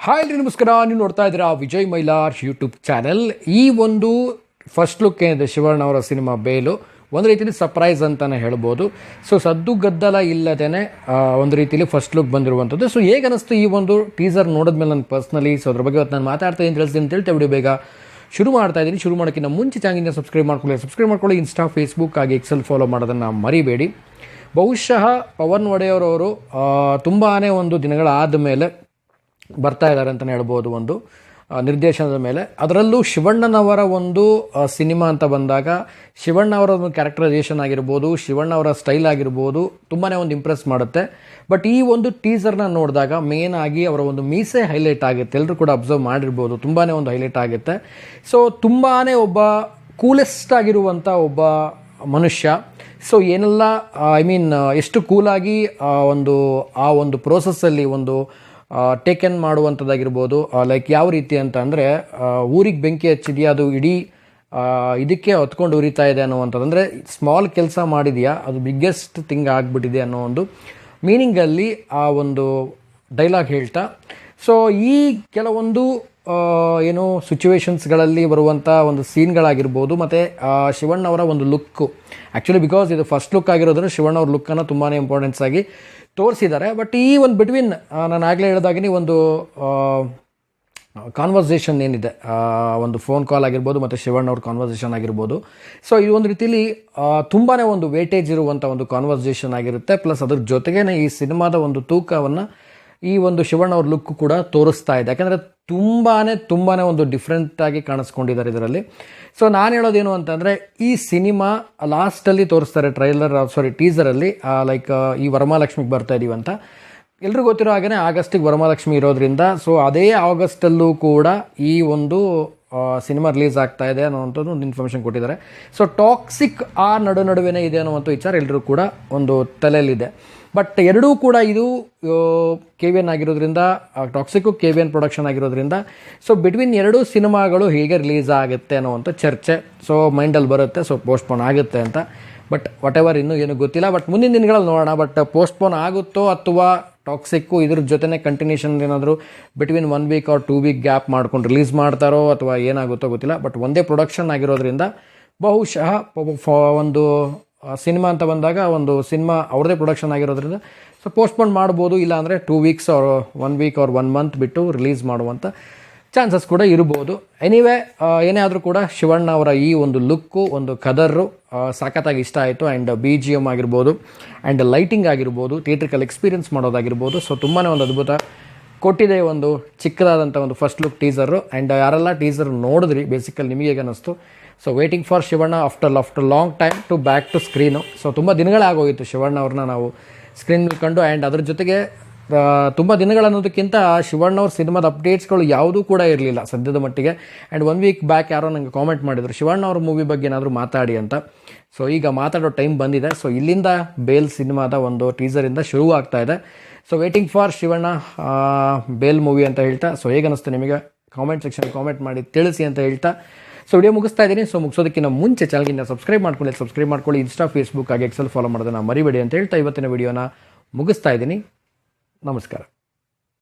Hi ರೀ, ನಮಸ್ಕಾರ. ನೀವು ನೋಡ್ತಾ ಇದ್ದೀರಾ ವಿಜಯ್ ಮೈಲಾರ್ ಯೂಟ್ಯೂಬ್ ಚಾನೆಲ್. ಈ ಒಂದು ಫಸ್ಟ್ ಲುಕ್ ಏನಿದೆ ಶಿವಣ್ಣ ಅವರ ಸಿನಿಮಾ ಬೇಲು, ಒಂದು ರೀತಿಯಲ್ಲಿ ಸರ್ಪ್ರೈಸ್ ಅಂತಲೇ ಹೇಳ್ಬೋದು. ಸೊ ಸದ್ದು ಗದ್ದಲ ಇಲ್ಲದೇ ಒಂದು ರೀತಿಯಲ್ಲಿ ಫಸ್ಟ್ ಲುಕ್ ಬಂದಿರುವಂಥದ್ದು. ಸೊ ಹೇಗೆ ಅನ್ನಿಸ್ತು ಈ ಒಂದು ಟೀಸರ್ ನೋಡಿದ್ಮೇಲೆ ನಾನು ಪರ್ಸ್ನಲಿ. ಸೊ ಅದ್ರ ಬಗ್ಗೆ ಇವತ್ತು ನಾನು ಮಾತಾಡ್ತಾ ಇದ್ದೀನಿ, ತಿಳಿಸ್ತೀನಿ ಅಂತ ಹೇಳ್ತಾ ವಿಡಿಯೋ ಬೇಗ ಶುರು ಮಾಡ್ತಾ ಇದ್ದೀನಿ. ಶುರು ಮಾಡೋಕ್ಕಿಂತ ಮುಂಚೆ ಚಾನಲ್ನ ಸಬ್ಸ್ಕ್ರೈಬ್ ಮಾಡ್ಕೊಳ್ಳಿ. ಇನ್ಸ್ಟಾ, ಫೇಸ್ಬುಕ್ ಹಾಗೆ ಎಕ್ಸೆಲ್ ಫಾಲೋ ಮಾಡೋದನ್ನು ಮರಿಬೇಡಿ. ಬಹುಶಃ ಪವನ್ ಒಡೆಯರ್ ಅವರು ತುಂಬಾ ಒಂದು ದಿನಗಳಾದ ಮೇಲೆ ಬರ್ತಾ ಇದ್ದಾರೆ ಅಂತಲೇ ಹೇಳ್ಬೋದು, ಒಂದು ನಿರ್ದೇಶನದ ಮೇಲೆ. ಅದರಲ್ಲೂ ಶಿವಣ್ಣನವರ ಒಂದು ಸಿನಿಮಾ ಅಂತ ಬಂದಾಗ ಶಿವಣ್ಣ ಅವರ ಒಂದು ಕ್ಯಾರೆಕ್ಟರೈಸೇಷನ್ ಆಗಿರ್ಬೋದು, ಶಿವಣ್ಣ ಅವರ ಸ್ಟೈಲ್ ಆಗಿರ್ಬೋದು, ತುಂಬಾ ಒಂದು ಇಂಪ್ರೆಸ್ ಮಾಡುತ್ತೆ. ಬಟ್ ಈ ಒಂದು ಟೀಸರ್ನ ನೋಡಿದಾಗ ಮೇನ್ ಆಗಿ ಅವರ ಒಂದು ಮೀಸೆ ಹೈಲೈಟ್ ಆಗುತ್ತೆ. ಎಲ್ಲರೂ ಕೂಡ ಅಬ್ಸರ್ವ್ ಮಾಡಿರ್ಬೋದು, ತುಂಬಾ ಒಂದು ಹೈಲೈಟ್ ಆಗುತ್ತೆ. ಸೊ ತುಂಬಾ ಒಬ್ಬ ಕೂಲೆಸ್ಟ್ ಆಗಿರುವಂಥ ಒಬ್ಬ ಮನುಷ್ಯ. ಸೊ ಏನೆಲ್ಲ ಎಷ್ಟು ಕೂಲಾಗಿ ಆ ಒಂದು ಪ್ರೋಸೆಸ್ಸಲ್ಲಿ ಒಂದು ಟೇಕನ್ ಮಾಡುವಂಥದ್ದಾಗಿರ್ಬೋದು. ಲೈಕ್ ಯಾವ ರೀತಿ ಅಂತ ಅಂದರೆ, ಊರಿಗೆ ಬೆಂಕಿ ಹಚ್ಚಿದೆಯಾ, ಅದು ಇಡೀ ಇದಕ್ಕೆ ಹೊತ್ಕೊಂಡು ಉರಿತಾ ಇದೆ ಅನ್ನುವಂಥದ್ದು. ಅಂದರೆ ಸ್ಮಾಲ್ ಕೆಲಸ ಮಾಡಿದೆಯಾ, ಅದು ಬಿಗ್ಗೆಸ್ಟ್ ಥಿಂಗ್ ಆಗಿಬಿಟ್ಟಿದೆ ಅನ್ನೋ ಒಂದು ಮೀನಿಂಗಲ್ಲಿ ಆ ಒಂದು ಡೈಲಾಗ್ ಹೇಳ್ತಾ. ಸೊ ಈ ಕೆಲವೊಂದು ಸಿಚುವೇಶನ್ಸ್ಗಳಲ್ಲಿ ಬರುವಂಥ ಒಂದು ಸೀನ್ಗಳಾಗಿರ್ಬೋದು, ಮತ್ತು ಶಿವಣ್ಣ ಅವರ ಒಂದು ಲುಕ್ಕು. ಆ್ಯಕ್ಚುಲಿ ಬಿಕಾಸ್ ಇದು ಫಸ್ಟ್ ಲುಕ್ ಆಗಿರೋದ್ರೆ ಶಿವಣ್ಣ ಅವ್ರ ಲುಕ್ಕನ್ನು ತುಂಬಾ ಇಂಪಾರ್ಟೆನ್ಸ್ ಆಗಿ ತೋರಿಸಿದ್ದಾರೆ. ಬಟ್ ಈ ಒಂದು ಬಿಟ್ವೀನ್ ನಾನು ಆಗಲೇ ಹೇಳಿದಾಗೆ ಒಂದು ಕಾನ್ವರ್ಸೇಷನ್ ಏನಿದೆ, ಒಂದು ಫೋನ್ ಕಾಲ್ ಆಗಿರ್ಬೋದು ಮತ್ತು ಶಿವಣ್ಣ ಅವ್ರ ಕಾನ್ವರ್ಸೇಷನ್ ಆಗಿರ್ಬೋದು. ಸೊ ಇದು ಒಂದು ರೀತಿಯಲ್ಲಿ ತುಂಬಾ ಒಂದು ವೇಟೇಜ್ ಇರುವಂಥ ಒಂದು ಕಾನ್ವರ್ಸೇಷನ್ ಆಗಿರುತ್ತೆ. ಪ್ಲಸ್ ಅದ್ರ ಜೊತೆಗೇ ಈ ಸಿನಿಮಾದ ಒಂದು ತೂಕವನ್ನು ಈ ಒಂದು ಶಿವಣ್ಣ ಅವ್ರ ಲುಕ್ ಕೂಡ ತೋರಿಸ್ತಾ ಇದೆ. ಯಾಕಂದರೆ ತುಂಬಾ ಒಂದು ಡಿಫ್ರೆಂಟಾಗಿ ಕಾಣಿಸ್ಕೊಂಡಿದ್ದಾರೆ ಇದರಲ್ಲಿ. ಸೊ ನಾನು ಹೇಳೋದೇನು ಅಂತಂದರೆ, ಈ ಸಿನಿಮಾ ಲಾಸ್ಟಲ್ಲಿ ತೋರಿಸ್ತಾರೆ ಟೀಸರಲ್ಲಿ, ಲೈಕ್ ಈ ವರಮಹಾಲಕ್ಷ್ಮಿಗೆ ಬರ್ತಾ ಇದೀವಿ ಅಂತ. ಎಲ್ರಿಗೂ ಗೊತ್ತಿರೋ ಹಾಗೆ ಆಗಸ್ಟಿಗೆ ವರಮಹಾಲಕ್ಷ್ಮಿ ಇರೋದ್ರಿಂದ, ಸೊ ಅದೇ ಆಗಸ್ಟಲ್ಲೂ ಕೂಡ ಈ ಒಂದು ಸಿನಿಮಾ ರಿಲೀಸ್ ಆಗ್ತಾ ಇದೆ ಅನ್ನೋವಂಥದ್ದು ಒಂದು ಇನ್ಫಾರ್ಮೇಷನ್ ಕೊಟ್ಟಿದ್ದಾರೆ. ಸೊ ಟಾಕ್ಸಿಕ್ ಆ ನಡುವೆ ಇದೆ ಅನ್ನುವಂಥ ವಿಚಾರ ಎಲ್ಲರೂ ಕೂಡ ಒಂದು ತಲೆಯಲ್ಲಿದೆ. ಬಟ್ ಎರಡೂ ಕೂಡ ಇದು KVN ಆಗಿರೋದ್ರಿಂದ, ಟಾಕ್ಸಿಕ್ಕು KVN ಪ್ರೊಡಕ್ಷನ್ ಆಗಿರೋದ್ರಿಂದ, ಸೊ ಬಿಟ್ವೀನ್ ಎರಡೂ ಸಿನಿಮಾಗಳು ಹೇಗೆ ರಿಲೀಸ್ ಆಗುತ್ತೆ ಅನ್ನೋವಂಥ ಚರ್ಚೆ ಸೊ ಮೈಂಡಲ್ಲಿ ಬರುತ್ತೆ. ಸೊ ಪೋಸ್ಟ್ಪೋನ್ ಆಗುತ್ತೆ ಅಂತ. ಬಟ್ ವಾಟ್ ಎವರ್, ಇನ್ನೂ ಏನೂ ಗೊತ್ತಿಲ್ಲ. ಬಟ್ ಮುಂದಿನ ದಿನಗಳಲ್ಲಿ ನೋಡೋಣ. ಬಟ್ ಪೋಸ್ಟ್ಪೋನ್ ಆಗುತ್ತೋ ಅಥವಾ ಟಾಕ್ಸಿಕ್ಕು ಇದ್ರ ಜೊತೆನೇ ಕಂಟಿನ್ಯೂಷನ್ ಏನಾದರೂ between 1 week or 2 week gap ಮಾಡ್ಕೊಂಡು ರಿಲೀಸ್ ಮಾಡ್ತಾರೋ ಅಥವಾ ಏನಾಗುತ್ತೋ ಗೊತ್ತಿಲ್ಲ. ಬಟ್ ಒಂದೇ ಪ್ರೊಡಕ್ಷನ್ ಆಗಿರೋದ್ರಿಂದ ಬಹುಶಃ ಒಂದು ಸಿನಿಮಾ ಅಂತ ಬಂದಾಗ ಒಂದು ಸಿನಿಮಾ ಅವ್ರದ್ದೇ ಪ್ರೊಡಕ್ಷನ್ ಆಗಿರೋದ್ರಿಂದ ಸೊ ಪೋಸ್ಟ್ಪೋನ್ ಮಾಡ್ಬೋದು. ಇಲ್ಲ ಅಂದರೆ 2 weeks or 1 week or 1 month ಬಿಟ್ಟು ರಿಲೀಸ್ ಮಾಡುವಂಥ ಚಾನ್ಸಸ್ ಕೂಡ ಇರ್ಬೋದು. ಎನಿವೇ, ಏನೇ ಆದರೂ ಕೂಡ ಶಿವಣ್ಣ ಅವರ ಈ ಒಂದು ಲುಕ್ಕು, ಒಂದು ಕದರು ಸಖತ್ತಾಗಿ ಇಷ್ಟ ಆಯಿತು. ಆ್ಯಂಡ್ BGM ಆಗಿರ್ಬೋದು, ಆ್ಯಂಡ್ ಲೈಟಿಂಗ್ ಆಗಿರ್ಬೋದು, ಥಿಯೇಟ್ರಿಕಲ್ ಎಕ್ಸ್ಪೀರಿಯನ್ಸ್ ಮಾಡೋದಾಗಿರ್ಬೋದು. ಸೊ ತುಂಬಾ ಒಂದು ಅದ್ಭುತ ಕೊಟ್ಟಿದೆ ಒಂದು ಚಿಕ್ಕದಾದಂಥ ಒಂದು ಫಸ್ಟ್ ಲುಕ್ ಟೀಸರು. ಆ್ಯಂಡ್ ಯಾರೆಲ್ಲ ಟೀಸರ್ ನೋಡಿದ್ರಿ, ಬೇಸಿಕಲಿ ನಿಮಗೆ ಹೇಗೆ ಅನ್ನಿಸ್ತು? So waiting for Shivanna after long time to back to screen. So ತುಂಬ ದಿನಗಳಾಗೋಗಿತ್ತು ಶಿವಣ್ಣ ಅವ್ರನ್ನ ನಾವು ಸ್ಕ್ರೀನ್ ಕಂಡು. ಆ್ಯಂಡ್ ಅದ್ರ ಜೊತೆಗೆ ತುಂಬ ದಿನಗಳನ್ನೋದಕ್ಕಿಂತ ಶಿವಣ್ಣ ಅವ್ರ ಸಿನಿಮಾದ ಅಪ್ಡೇಟ್ಸ್ಗಳು ಯಾವುದೂ ಕೂಡ ಇರಲಿಲ್ಲ ಸದ್ಯದ ಮಟ್ಟಿಗೆ. ಆ್ಯಂಡ್ 1 ವೀಕ್ ಬ್ಯಾಕ್ ಯಾರೋ ನನಗೆ ಕಾಮೆಂಟ್ ಮಾಡಿದರು, ಶಿವಣ್ಣ ಅವ್ರ ಮೂವಿ ಬಗ್ಗೆ ಏನಾದರೂ ಮಾತಾಡಿ ಅಂತ. ಸೊ ಈಗ ಮಾತಾಡೋ ಟೈಮ್ ಬಂದಿದೆ. ಸೊ ಇಲ್ಲಿಂದ ಬೇಲ್ ಸಿನಿಮಾದ ಒಂದು ಟೀಸರಿಂದ ಶುರು ಆಗ್ತಾ ಇದೆ. ಸೊ ವೇಟಿಂಗ್ ಫಾರ್ ಶಿವಣ್ಣ ಬೇಲ್ ಮೂವಿ ಅಂತ ಹೇಳ್ತಾ, ಸೊ ಹೇಗೆ ಅನ್ನಿಸ್ತು ನಿಮಗೆ ಕಾಮೆಂಟ್ ಸೆಕ್ಷನ್ ಕಾಮೆಂಟ್ ಮಾಡಿ ತಿಳಿಸಿ ಅಂತ ಹೇಳ್ತಾ ಸೊ ವಿಡಿಯೋ ಮುಗಿಸ್ತಾ ಇದ್ದೀನಿ. ಸೊ ಮುಗಿಸೋದಕ್ಕಿಂತ ಮುಂಚೆ ಚಾನಲ್ಗಿನ್ನ ಸಬ್ಸ್ಕ್ರೈಬ್ ಮಾಡ್ಕೊಳ್ಳಿ. ಇನ್ಸ್ಟಾ, ಫೇಸ್ಬುಕ್ ಹಾಗೆ ಎಕ್ಸೆಲ್ ಫಾಲೋ ಮಾಡೋದನ್ನು ಮರಿಬೇಡಿ ಅಂತ ಹೇಳ್ತಾ ಇವತ್ತಿನ ವಿಡಿಯೋನ ಮುಗಿಸ್ತಾ ಇದ್ದೀನಿ. ನಮಸ್ಕಾರ.